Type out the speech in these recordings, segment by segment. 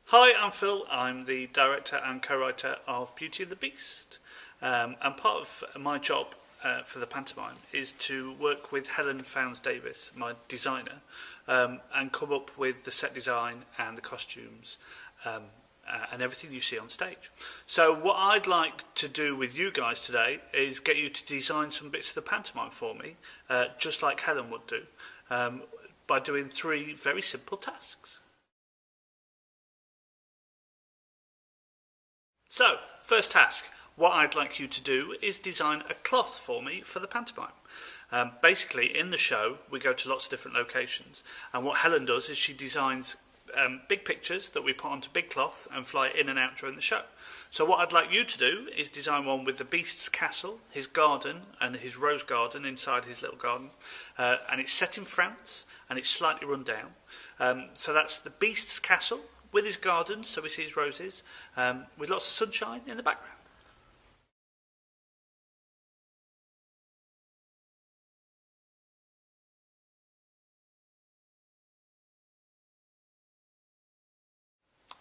Hi, I'm Phil. I'm the director and co-writer of Beauty and the Beast. And part of my job for the pantomime is to work with Helen Fownes-Davis, my designer, and come up with the set design and the costumes and everything you see on stage. So what I'd like to do with you guys today is get you to design some bits of the pantomime for me, just like Helen would do, by doing 3 very simple tasks. So, first task, what I'd like you to do is design a cloth for me for the pantomime. Basically, in the show, we go to lots of different locations, and what Helen does is she designs big pictures that we put onto big cloths and fly in and out during the show. So what I'd like you to do is design one with the Beast's castle, his garden, and his rose garden inside his little garden, and it's set in France, and it's slightly run down. So that's the Beast's castle, with his garden, so we see his roses, with lots of sunshine in the background.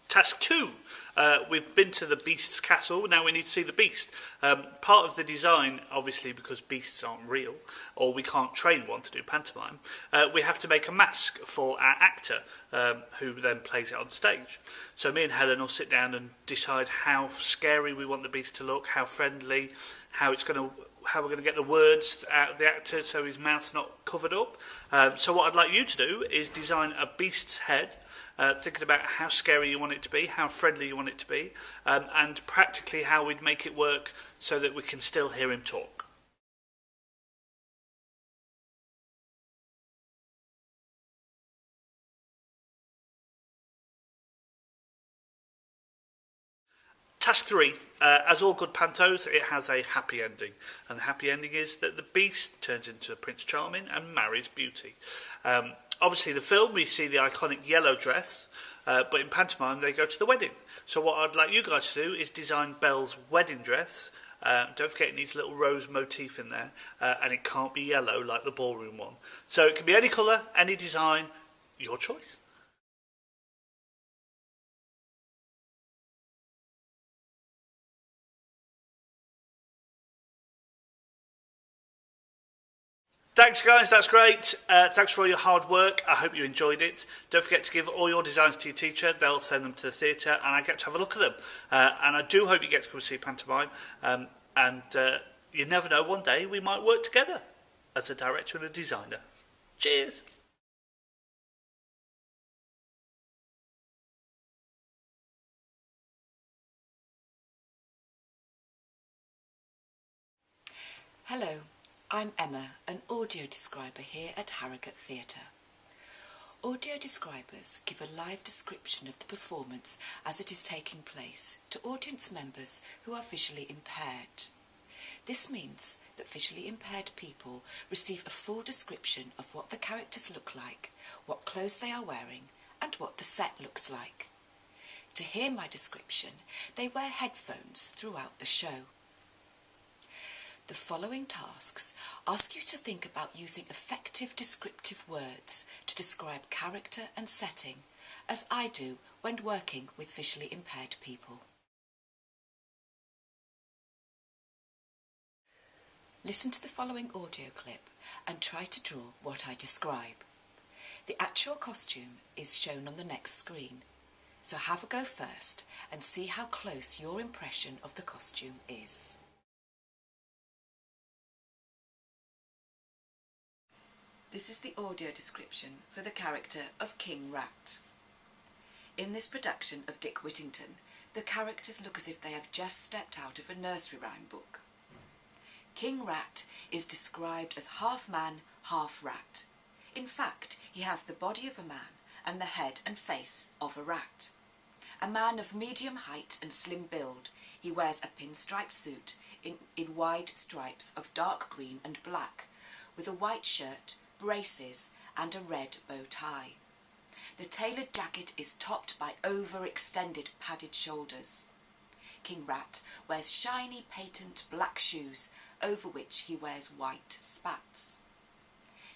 Task 2. We've been to the Beast's castle, now we need to see the Beast. Part of the design, obviously because beasts aren't real, or we can't train one to do pantomime, we have to make a mask for our actor, who then plays it on stage. So me and Helen will sit down and decide how scary we want the Beast to look, how friendly, how we're going to get the words out of the actor so his mouth's not covered up. So what I'd like you to do is design a beast's head, thinking about how scary you want it to be, how friendly you want it to be, and practically how we'd make it work so that we can still hear him talk. Task 3. As all good pantos, it has a happy ending. And the happy ending is that the Beast turns into Prince Charming and marries Beauty. Obviously, the film, we see the iconic yellow dress, but in pantomime, they go to the wedding. So what I'd like you guys to do is design Belle's wedding dress. Don't forget it needs a little rose motif in there, and it can't be yellow like the ballroom one. So it can be any colour, any design, your choice. Thanks guys, that's great. Thanks for all your hard work. I hope you enjoyed it. Don't forget to give all your designs to your teacher. They'll send them to the theatre and I get to have a look at them. And I do hope you get to come see pantomime. And you never know, one day we might work together as a director and a designer. Cheers. Hello, I'm Emma, an audio describer here at Harrogate Theatre. Audio describers give a live description of the performance as it is taking place to audience members who are visually impaired. This means that visually impaired people receive a full description of what the characters look like, what clothes they are wearing, and what the set looks like. To hear my description, they wear headphones throughout the show. The following tasks ask you to think about using effective descriptive words to describe character and setting, as I do when working with visually impaired people. Listen to the following audio clip and try to draw what I describe. The actual costume is shown on the next screen, so have a go first and see how close your impression of the costume is. This is the audio description for the character of King Rat. In this production of Dick Whittington, the characters look as if they have just stepped out of a nursery rhyme book. King Rat is described as half man, half rat. In fact, he has the body of a man and the head and face of a rat. A man of medium height and slim build, he wears a pinstriped suit in wide stripes of dark green and black, with a white shirt, braces and a red bow tie. The tailored jacket is topped by overextended padded shoulders. King Rat wears shiny patent black shoes over which he wears white spats.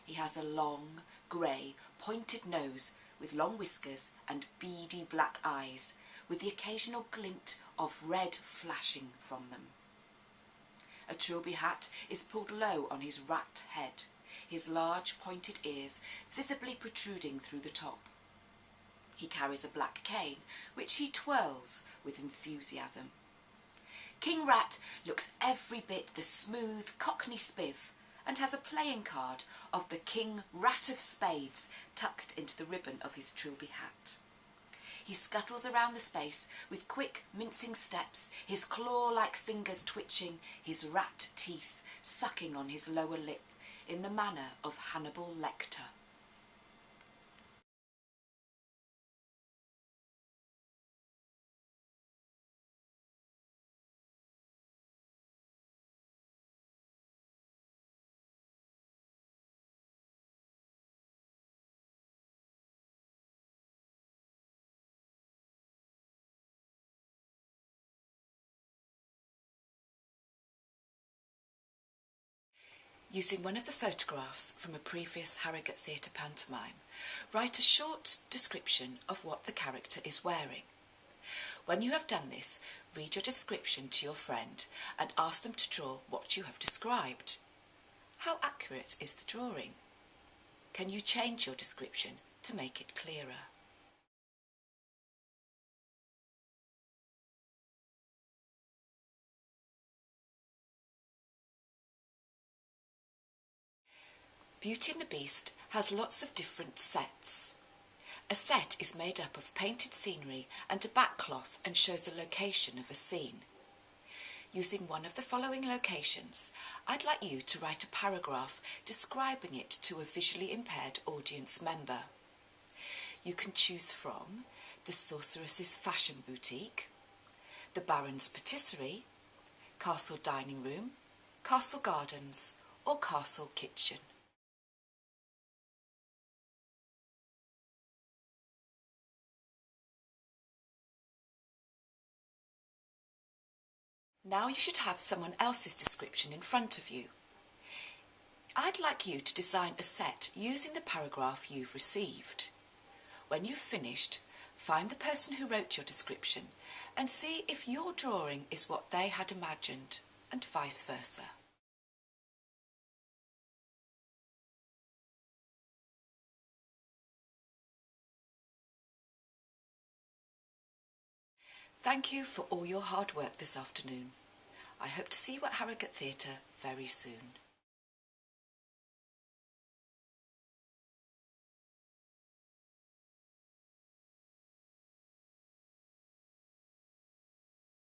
He has a long, grey, pointed nose with long whiskers and beady black eyes with the occasional glint of red flashing from them. A trilby hat is pulled low on his rat head, his large pointed ears visibly protruding through the top. He carries a black cane, which he twirls with enthusiasm. King Rat looks every bit the smooth Cockney spiv and has a playing card of the King Rat of Spades tucked into the ribbon of his trilby hat. He scuttles around the space with quick, mincing steps, his claw-like fingers twitching, his rat teeth sucking on his lower lip in the manner of Hannibal Lecter. Using one of the photographs from a previous Harrogate Theatre pantomime, write a short description of what the character is wearing. When you have done this, read your description to your friend and ask them to draw what you have described. How accurate is the drawing? Can you change your description to make it clearer? Beauty and the Beast has lots of different sets. A set is made up of painted scenery and a backcloth and shows a location of a scene. Using one of the following locations, I'd like you to write a paragraph describing it to a visually impaired audience member. You can choose from the Sorceress's fashion boutique, the Baron's patisserie, castle dining room, castle gardens, or castle kitchen. Now you should have someone else's description in front of you. I'd like you to design a set using the paragraph you've received. When you've finished, find the person who wrote your description and see if your drawing is what they had imagined, and vice versa. Thank you for all your hard work this afternoon. I hope to see you at Harrogate Theatre very soon.